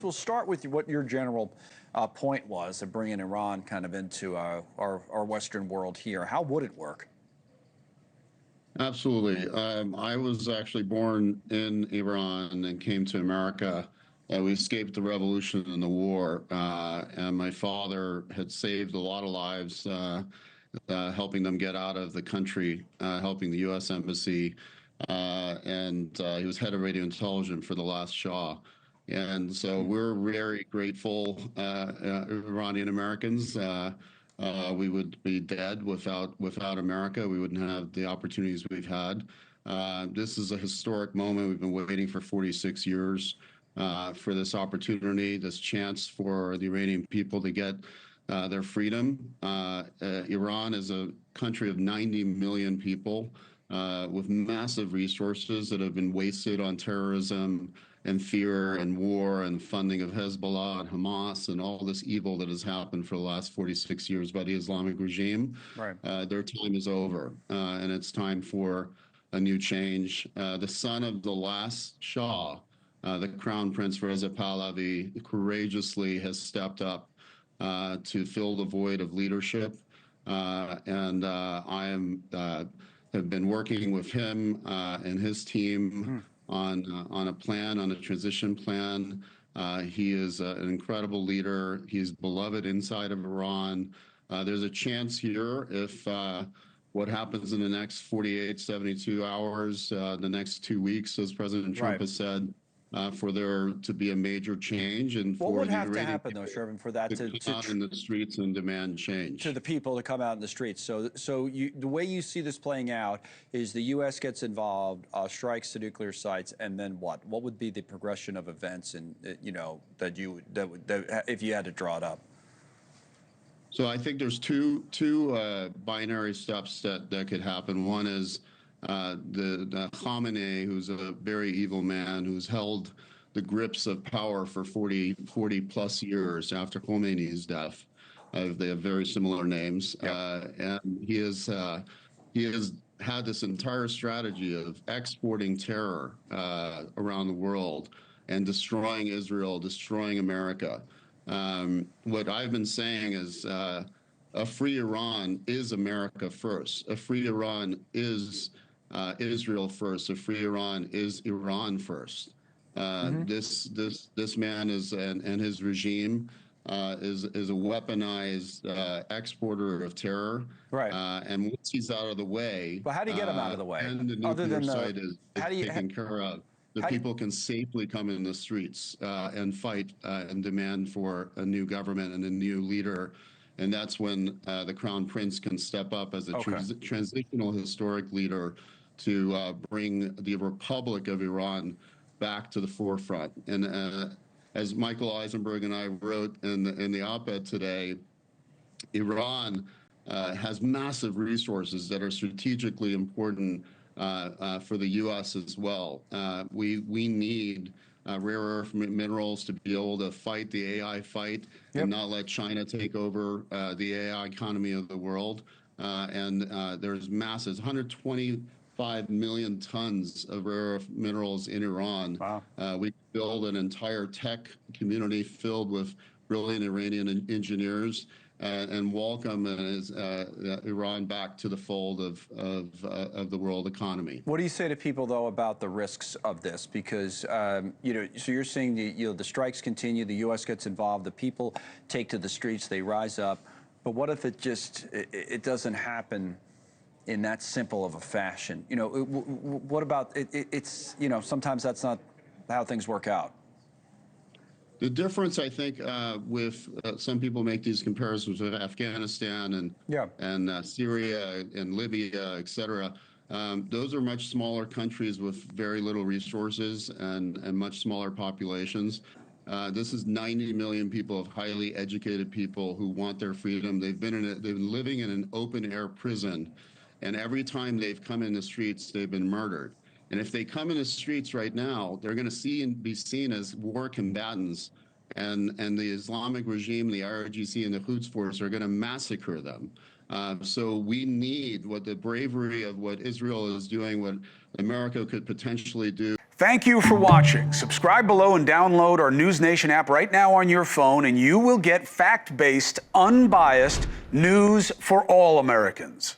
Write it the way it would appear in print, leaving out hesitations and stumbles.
We'll start with what your general point was of bringing Iran kind of into our Western world here. How would it work? Absolutely. I was actually born in Iran and came to America. We escaped the revolution and the war, and my father had saved a lot of lives, helping them get out of the country, helping the U.S. Embassy, and he was head of radio intelligence for the last Shah. And so we're very grateful, Iranian Americans. We would be dead without America. We wouldn't have the opportunities we've had. This is a historic moment. We've been waiting for 46 years for this opportunity, this chance for the Iranian people to get their freedom. Iran is a country of 90 million people with massive resources that have been wasted on terrorism and fear and war and funding of Hezbollah and Hamas and all this evil that has happened for the last 46 years by the Islamic regime. Right. Their time is over, and it's time for a new change. The son of the last Shah, the Crown Prince Reza Pahlavi, courageously has stepped up to fill the void of leadership, and have been working with him and his team on a plan, on a transition plan. He is an incredible leader. He's beloved inside of Iran. There's a chance here if what happens in the next 48, 72 hours, the next 2 weeks, as President Trump has said, for there to be a major change, and what for would the have to Iranian happen, though, Shervin, for that to come out in the streets and demand change? To the people to come out in the streets. So the way you see this playing out is the U.S. gets involved, strikes the nuclear sites, and then what? What would be the progression of events, and that if you had to draw it up? So I think there's two binary steps that could happen. One is the Khamenei, who's a very evil man, who's held the grips of power for 40 plus years after Khomeini's death. They have very similar names. And he has had this entire strategy of exporting terror around the world and destroying Israel, destroying America. What I've been saying is a free Iran is America first. A free Iran is Israel first. A free Iran is Iran first. This man is and his regime is a weaponized exporter of terror. Right. And once he's out of the way, well, how do you get him out of the way? And the nuclear site is taken care of. The people can safely come in the streets and fight and demand for a new government and a new leader. And that's when the Crown Prince can step up as a transitional historic leader to bring the Republic of Iran back to the forefront. And as Michael Eisenberg and I wrote in the op-ed today, Iran has massive resources that are strategically important for the U.S. as well. We need rare earth minerals to be able to fight the AI fight and not let China take over the AI economy of the world. And there's massive 125 million tons of rare earth minerals in Iran. Wow. We build an entire tech community filled with brilliant Iranian engineers and welcome Iran back to the fold of the world economy. What do you say to people, though, about the risks of this? Because so you're saying the strikes continue, the U.S. gets involved, the people take to the streets, they rise up. But what if it doesn't happen in that simple of a fashion? What about it's sometimes that's not how things work out. The difference, I think, with some people make these comparisons with Afghanistan and Syria and Libya, et cetera. Those are much smaller countries with very little resources and much smaller populations. This is 90 million people of highly educated people who want their freedom. They've been living in an open air prison, and every time they've come in the streets, they've been murdered. And if they come in the streets right now, they're going to be seen as war combatants, and the Islamic regime, the IRGC, and the Quds Force are going to massacre them. So we need the bravery of what Israel is doing, what America could potentially do. Thank you for watching. Subscribe below and download our NewsNation app right now on your phone, and you will get fact-based, unbiased news for all Americans.